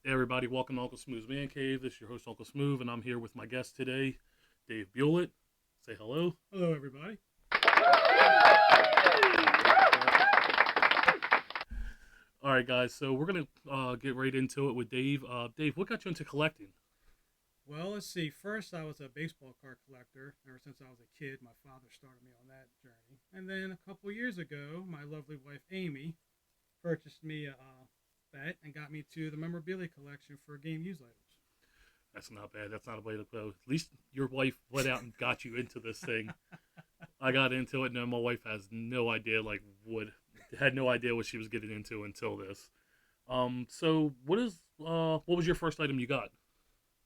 Hey everybody, welcome to Uncle Smooth's Man Cave. This is your host Uncle Smooth, and I'm here with my guest today, Dave Bulett. Say hello. Hello, everybody. All right, guys. So we're gonna get right into it with Dave. Dave, what got you into collecting? Well, let's see. First, I was a baseball card collector. Ever since I was a kid, my father started me on that journey. And then a couple years ago, my lovely wife Amy purchased me a bat and got me to the memorabilia collection for game used That's not bad. That's not a way to go. At least your wife went out and got you into this thing. I got into it, and my wife has no idea, had no idea what she was getting into until this. So what was your first item you got?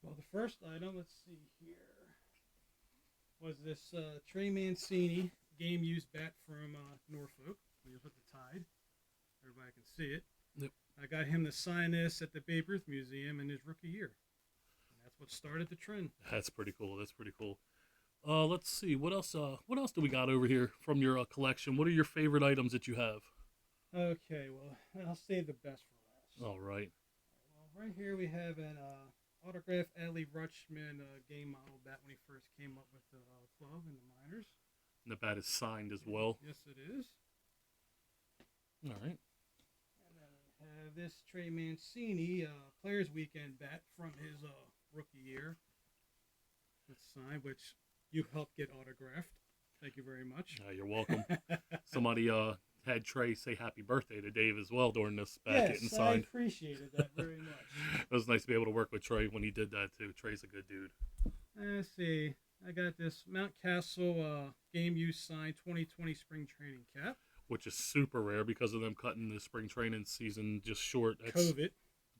well, the first item, let's see here, was this Trey Mancini game used bat from Norfolk. When you put the tide, everybody can see it. Yep. I got him to sign this at the Babe Ruth Museum in his rookie year. And that's what started the trend. That's pretty cool. That's pretty cool. Let's see what else. What else do we got over here from your collection? What are your favorite items that you have? Okay, well, I'll save the best for last. All right. Well, right here we have an autographed Adley Rutschman game model bat when he first came up with the club in the minors. And the bat is signed as well. Yes, it is. All right. And then we have this Trey Mancini Players Weekend bat from his rookie year. It's signed, which you helped get autographed. Thank you very much. You're welcome. Somebody had Trey say happy birthday to Dave as well during this bat Yes, getting I signed. appreciated that very much. It was nice to be able to work with Trey when he did that too. Trey's a good dude. Let's see. I got this Mount Castle game use signed 2020 spring training cap. Which is super rare because of them cutting the spring training season just short. That's COVID.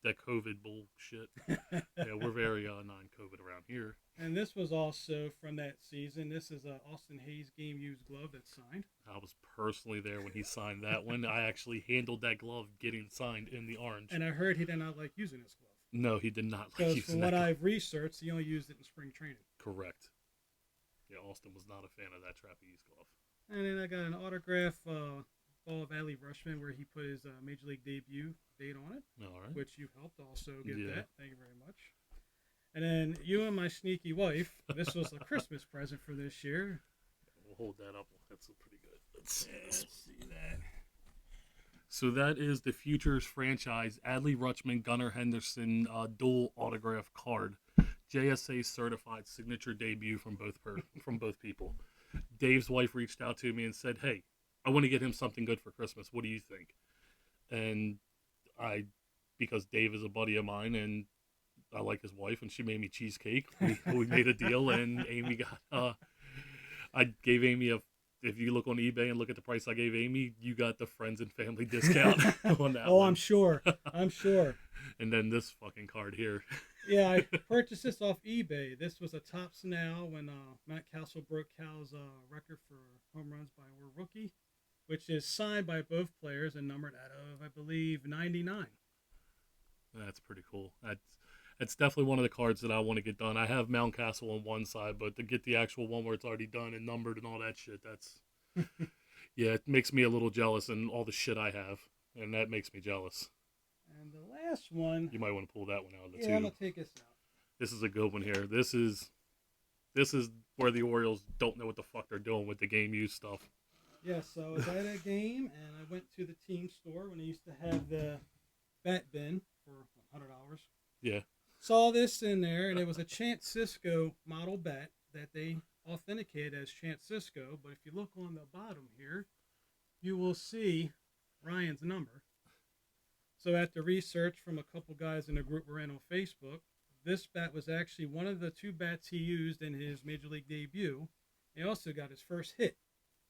that COVID bullshit. Yeah, we're very non-COVID around here. And this was also from that season. This is a Austin Hayes game used glove that's signed. I was personally there when he signed that one. I actually handled that glove getting signed in the orange. And I heard he did not like using this glove. No, he did not like Because using from that what glove. I've researched, he only used it in spring training. Correct. Yeah, Austin was not a fan of that trapeze glove. And then I got an autograph ball of Adley Rutschman where he put his Major League debut date on it, All right. which you helped also get Yeah. that. Thank you very much. And then you and my sneaky wife, this was a Christmas present for this year. We'll hold that up. That's pretty good. Let's see that. So that is the Futures franchise Adley Rutschman Gunnar Henderson dual autograph card, JSA certified signature debut from both people. Dave's wife reached out to me and said, "Hey, I want to get him something good for Christmas. What do you think?" And because Dave is a buddy of mine and I like his wife, and she made me cheesecake. We made a deal, and Amy got. I gave Amy a. If you look on eBay and look at the price I gave Amy, you got the friends and family discount on that. Oh, one. I'm sure. I'm sure. And then this fucking card here. Yeah, I purchased this off eBay. This was a Topps Now when Matt Castle broke Cal's record for home runs by a rookie, which is signed by both players and numbered out of, I believe, 99. That's pretty cool. That's definitely one of the cards that I want to get done. I have Mount Castle on one side, but to get the actual one where it's already done and numbered and all that shit, that's yeah, it makes me a little jealous and all the shit I have, and that makes me jealous. And the last one, You might want to pull that one out of the yeah, two. I'm gonna take this out. This is a good one here. This is where the Orioles don't know what the fuck they're doing with the game use stuff. Yeah, so I was at a game and I went to the team store when they used to have the bat bin for $100. Yeah. Saw this in there, and it was a Chance Cisco model bat that they authenticated as Chance Cisco. But if you look on the bottom here, you will see Ryan's number. So after research from a couple guys in the group we're in on Facebook, this bat was actually one of the two bats he used in his Major League debut. He also got his first hit,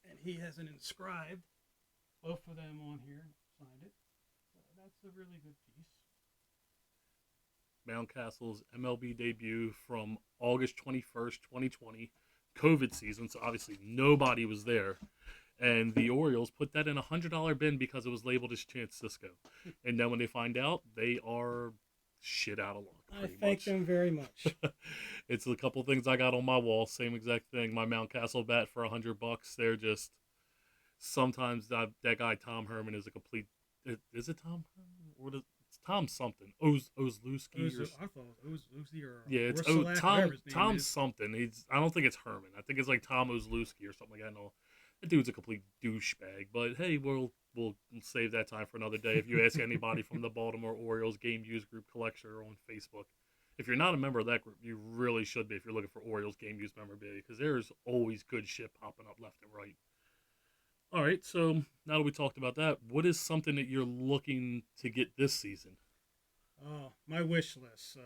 and he has an inscribed, both of them on here, signed it. So that's a really good piece. Mount Castle's MLB debut from August 21st, 2020, COVID season, so obviously nobody was there. And the Orioles put that in a $100 bin because it was labeled as Chance Cisco. And then when they find out, they are shit out of luck. I thank them very much. It's a couple things I got on my wall. Same exact thing. My Mount Castle bat for $100. They're just sometimes that guy Tom Herman is a complete. Is it Tom Herman? What is it's Tom something. Ozlewski or I thought it was Uzi or yeah, it's Orsilat, whatever his name Tom is. something. I don't think it's Herman. I think it's like Tom Ozlewski or something like that. No, that dude's a complete douchebag. But hey, we'll save that time for another day. If you ask anybody from the Baltimore Orioles Game Use Group Collector on Facebook, if you're not a member of that group, you really should be if you're looking for Orioles Game Use memorabilia because there's always good shit popping up left and right. All right, so now that we talked about that, what is something that you're looking to get this season? Oh, my wish list.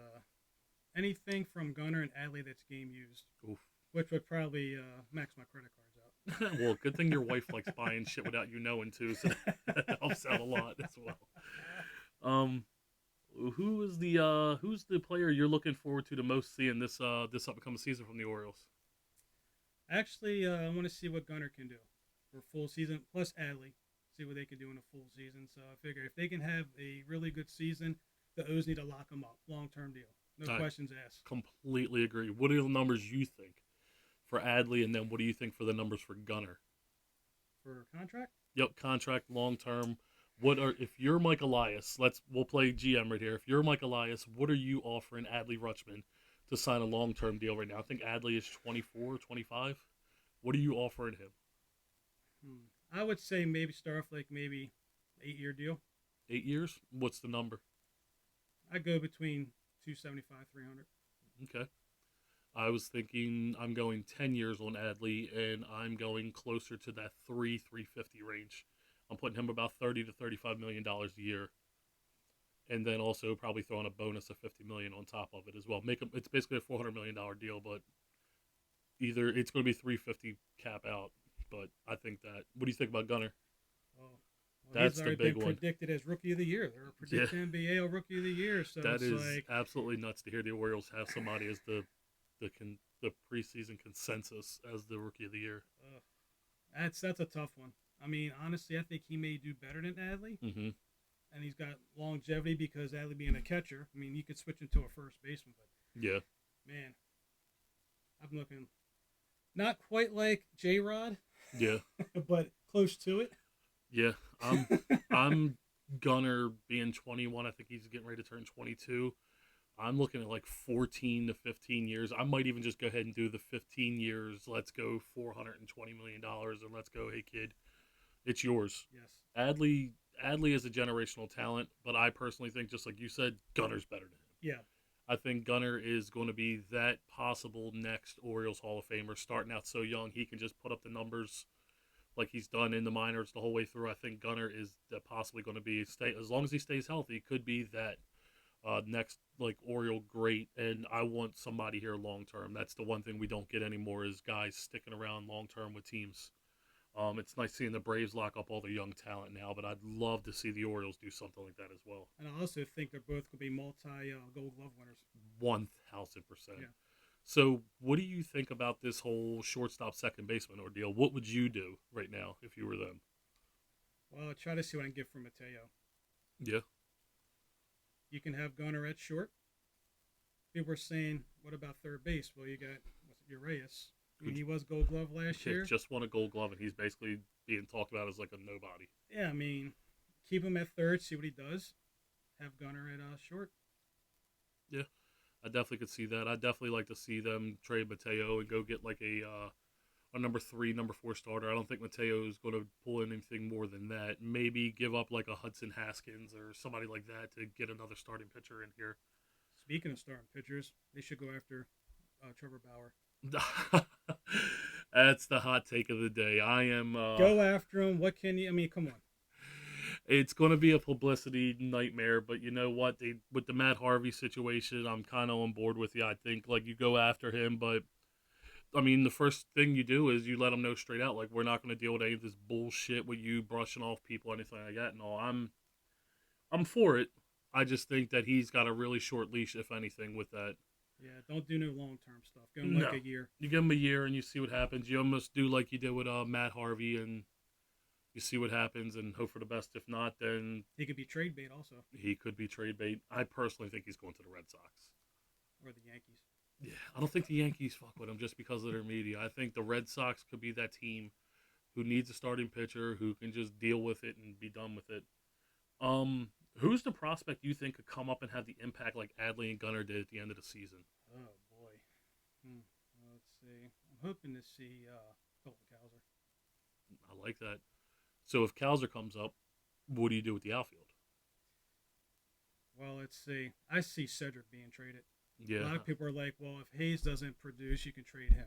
Anything from Gunner and Adley that's game used, Oof. which would probably max my credit cards Well, good thing your wife likes buying shit without you knowing too, so that helps out a lot as well. Um, who's the player you're looking forward to the most seeing this upcoming season from the Orioles? Actually, I want to see what Gunner can do for full season, plus Adley, see what they can do in a full season. So I figure if they can have a really good season, the O's need to lock them up, long term deal, no I questions asked. completely agree. What are the numbers you think for Adley, and then what do you think for the numbers for Gunner? For contract? Yep, contract long term. What are if you're Mike Elias? We'll play GM right here. If you're Mike Elias, what are you offering Adley Rutschman to sign a long term deal right now? I think Adley is 24, 25. What are you offering him? I would say maybe start off like maybe 8 year deal. 8 years? What's the number? I go between 275, 300. Okay. I was thinking I'm going 10 years on Adley, and I'm going closer to that 350 range. I'm putting him about 30 to 35 million dollars a year, and then also probably throwing a bonus of 50 million on top of it as well. Make him. It's basically a $400 million deal, but either it's going to be 350 cap out. But I think that. What do you think about Gunner? Oh, well, That's he's the already big been one. predicted as Rookie of the Year. They're Yeah, predicting NBAL Rookie of the Year, so that it's is like, absolutely nuts to hear the Orioles have somebody as the preseason consensus as the Rookie of the Year. uh, that's a tough one. I mean, honestly, I think he may do better than Adley, Mm-hmm. and he's got longevity because Adley being a catcher. I mean, you could switch into a first baseman, but Yeah. man, I'm looking not quite like J Rod, Yeah. but close to it. Yeah. I'm Gunner being 21. I think he's getting ready to turn 22. I'm looking at like 14 to 15 years. I might even just go ahead and do the 15 years. Let's go $420 million, and let's go, hey kid, it's yours. Yes. Adley Adley is a generational talent, but I personally think, just like you said, Gunner's better than him. Yeah. I think Gunner is going to be that possible next Orioles Hall of Famer. Starting out so young, he can just put up the numbers like he's done in the minors the whole way through. I think Gunner is possibly going to be stay as long as he stays healthy. Could be that next like Oriole great, and I want somebody here long term. That's the one thing we don't get anymore is guys sticking around long term with teams. It's nice seeing the Braves lock up all the young talent now, but I'd love to see the Orioles do something like that as well. And I also think they're both going to be multi Gold Glove winners. 1,000%. Yeah. So, what do you think about this whole shortstop second baseman ordeal? What would you do right now if you were them? Well, I'll try to see what I can get from Mateo. Yeah, You can have Gunnar at short. People are saying, what about third base? Well, you got Urias. I mean, he was Gold Glove last year. just won a Gold Glove, and he's basically being talked about as like a nobody. Yeah, I mean, keep him at third, see what he does. Have Gunnar at short. Yeah, I definitely could see that. I'd definitely like to see them trade Mateo and go get like a number 3, number 4 starter. I don't think Mateo is going to pull anything more than that. Maybe give up like a Hudson Haskins or somebody like that to get another starting pitcher in here. Speaking of starting pitchers, they should go after Trevor Bauer. That's the hot take of the day. I am. Go after him. What can you? I mean, come on. It's going to be a publicity nightmare, but you know what? With the Matt Harvey situation, I'm kind of on board with you. I think like you go after him, but I mean, the first thing you do is you let him know straight out, like we're not going to deal with any of this bullshit with you brushing off people, anything like that. And all, I'm for it. I just think that he's got a really short leash, if anything, with that. Yeah, don't do no long term stuff. Give him No, like a year. you give him a year and you see what happens. You almost do like you did with Matt Harvey, and you see what happens and hope for the best. If not, then He could be trade bait also, he could be trade bait. I personally think he's going to the Red Sox. or the Yankees. Yeah, I don't think the Yankees fuck with him just because of their media. I think the Red Sox could be that team who needs a starting pitcher who can just deal with it and be done with it. Who's the prospect you think could come up and have the impact like Adley and Gunnar did at the end of the season? Oh boy. Let's see. I'm hoping to see Colton Cowser. I like that. So if Cowser comes up, what do you do with the outfield? Well, let's see. I see Cedric being traded. A Yeah, lot of people are like, well, if Hayes doesn't produce, you can trade him.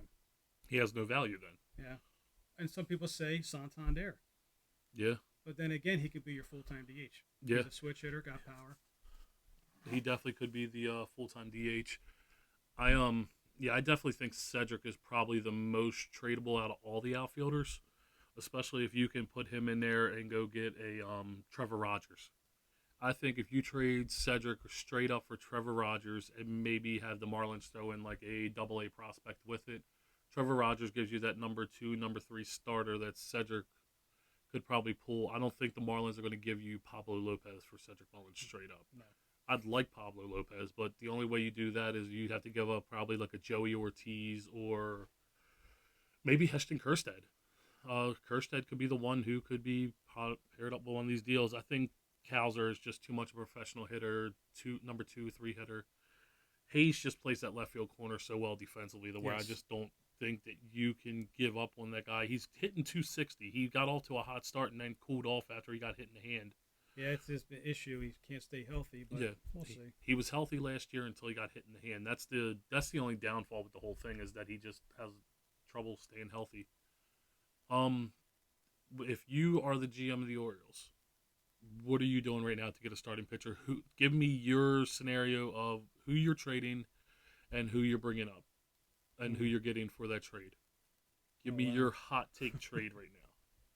he has no value then. Yeah. And some people say Santander. Yeah, But then again, he could be your full-time DH. yeah, He's a switch hitter, got power. he definitely could be the full-time DH. I definitely think Cedric is probably the most tradable out of all the outfielders, especially if you can put him in there and go get a Trevor Rogers. I think if you trade Cedric straight up for Trevor Rogers and maybe have the Marlins throw in like a double A prospect with it, Trevor Rogers gives you that number two, number three starter that Cedric could probably pull. I don't think the Marlins are going to give you Pablo Lopez for Cedric Mullins straight up. No. I'd like Pablo Lopez, but the only way you do that is you'd have to give up probably like a Joey Ortiz or maybe Heston Kjerstad. Kjerstad could be the one who could be paired up with one of these deals. I think Cowser is just too much of a professional hitter, number two, three hitter. Hayes just plays that left field corner so well defensively, the where I Yes. just don't think that you can give up on that guy. He's hitting 260. He got off to a hot start and then cooled off after he got hit in the hand. Yeah, it's his issue. He can't stay healthy, but Yeah, we'll see. he was healthy last year until he got hit in the hand. That's the only downfall with the whole thing is that he just has trouble staying healthy. Um, if you are the GM of the Orioles, what are you doing right now to get a starting pitcher? Give me your scenario of who you're trading and who you're bringing up and who you're getting for that trade. Give me wow. your hot take trade right now.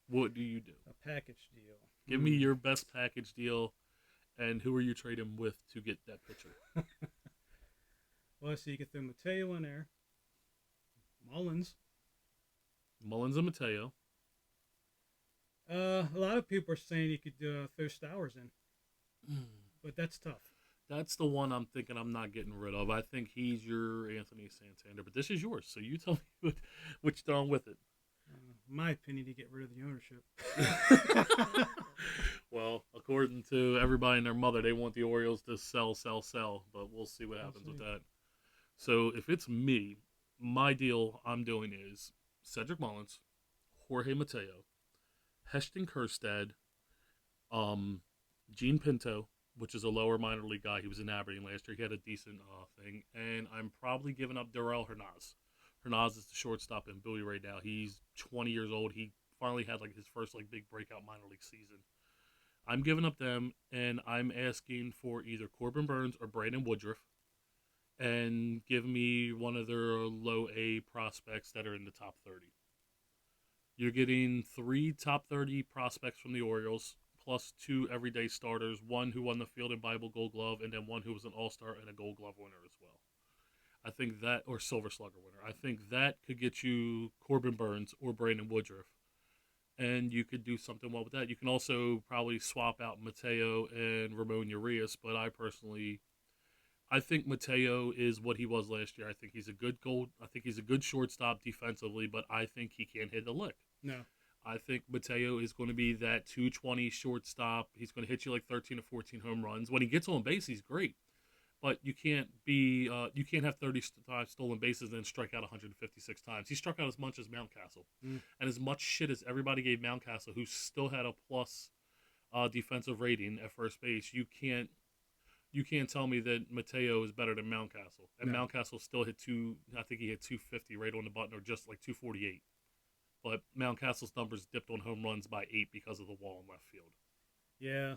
What do you do? A package deal. Give me your best package deal, and who are you trading with to get that pitcher? Well, let's see. You get throw Mateo in there. Mullins. Mullins and Mateo. A lot of people are saying you could throw Stowers in, but that's tough. That's the one I'm thinking I'm not getting rid of. I think he's your Anthony Santander, but this is yours, so you tell me what you're throwing with it. My opinion, to get rid of the ownership. Well, according to everybody and their mother, they want the Orioles to sell, but we'll see what happens with that. So if it's me, my deal I'm doing is Cedric Mullins, Jorge Mateo, Heston Kjerstad, Gene Pinto, which is a lower minor league guy. He was in Aberdeen last year. He had a decent thing. And I'm probably giving up Darrell Hernaz. Hernaz is the shortstop in Bowie right now. He's 20 years old. He finally had like his first like big breakout minor league season. I'm giving up them, and I'm asking for either Corbin Burns or Brandon Woodruff, and give me one of their low A prospects that are in the top 30. You're getting 3 top 30 prospects from the Orioles, plus 2 everyday starters, one who won the Field and Bible Gold Glove, and then one who was an All-Star and a Gold Glove winner as well. I think that, or Silver Slugger winner, I think that could get you Corbin Burns or Brandon Woodruff. And you could do something well with that. You can also probably swap out Mateo and Ramon Urias, but I think Mateo is what he was last year. I think he's a good shortstop defensively, but I think he can't hit a lick. No. I think Mateo is going to be that 220 shortstop. He's going to hit you like 13 to 14 home runs. When he gets on base, he's great. But you can't have 35 stolen bases and then strike out 156 times. He struck out as much as Mountcastle. And as much shit as everybody gave Mountcastle, who still had a plus defensive rating at first base, you can't tell me that Mateo is better than Mountcastle. And No. Mountcastle still hit I think he hit 250 right on the button, or just like 248. But Mountcastle's numbers dipped on home runs by 8 because of the wall in left field. Yeah.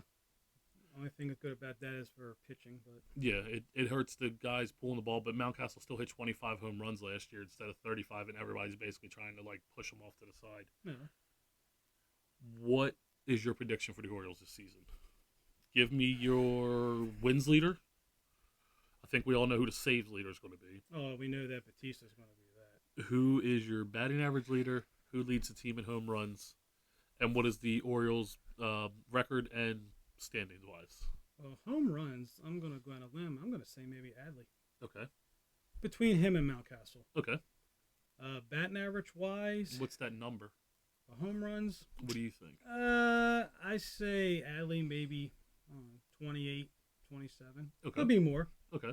Only thing that's good about that is for pitching, but Yeah, it hurts the guys pulling the ball, but Mountcastle still hit 25 home runs last year instead of 35, and everybody's basically trying to like push them off to the side. yeah. What is your prediction for the Orioles this season? Give me your wins leader. I think we all know who the saves leader is going to be. Oh, we know that Batista's going to be that. Who is your batting average leader? Who leads the team in home runs? And what is the Orioles' record and standings wise? Well, home runs, I'm going to go on a limb. I'm going to say maybe Adley. Okay. Between him and Mountcastle. Okay. Batting average wise, What's that number? home runs, What do you think? I say Adley maybe 28, 27. Okay. Could be more. Okay.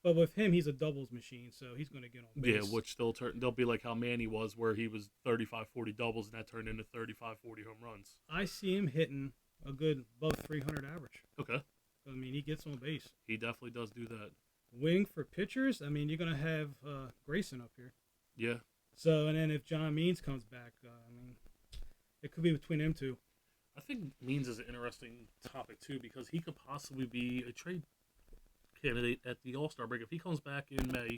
But with him, he's a doubles machine, so he's going to get on base. Yeah, which they'll be like how Manny was, where he was 35, 40 doubles, and that turned into 35, 40 home runs. I see him hitting a good above 300 average. Okay. I mean, he gets on base. He definitely does do that. Wing for pitchers, I mean, you're going to have Grayson up here. Yeah. So, and then if John Means comes back, I mean, it could be between them two. I think Means is an interesting topic, too, because he could possibly be a trade candidate at the All-Star break. If he comes back in May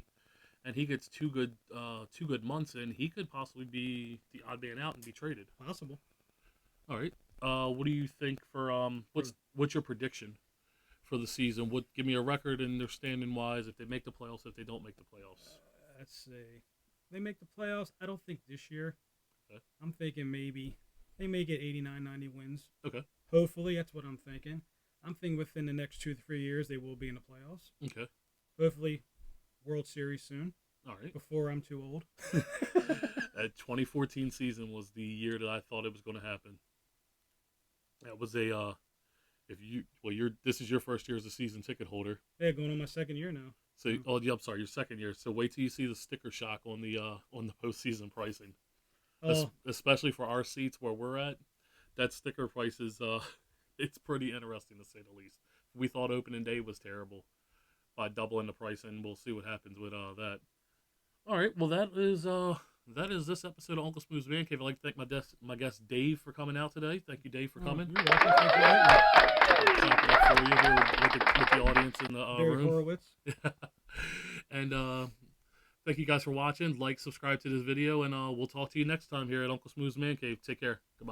and he gets two good months in, he could possibly be the odd man out and be traded. Possible. All right. What do you think for what's your prediction for the season? Give me a record and their standing wise, if they make the playoffs, if they don't make the playoffs. Let's see. They make the playoffs. I don't think this year. Okay. I'm thinking maybe they may get 89, 90 wins. Okay. Hopefully, that's what I'm thinking. I'm thinking within the next 2 to 3 years they will be in the playoffs. Okay. Hopefully, World Series soon. All right. Before I'm too old. That 2014 season was the year that I thought it was going to happen. That was a this is your first year as a season ticket holder. Yeah, going on my second year now. So I'm sorry, your second year. So wait till you see the sticker shock on the postseason pricing. Especially for our seats where we're at, that sticker price is it's pretty interesting to say the least. We thought opening day was terrible. By doubling the price, and we'll see what happens with that. All right, well that is this episode of Uncle Smooth's Man Cave. I'd like to thank my guest Dave for coming out today. Thank you, Dave, for coming. You're welcome. Thank you for Clap it up for you here with the audience in the Barry room. Horowitz. And thank you guys for watching. Like, subscribe to this video, and we'll talk to you next time here at Uncle Smooth's Man Cave. Take care. Goodbye.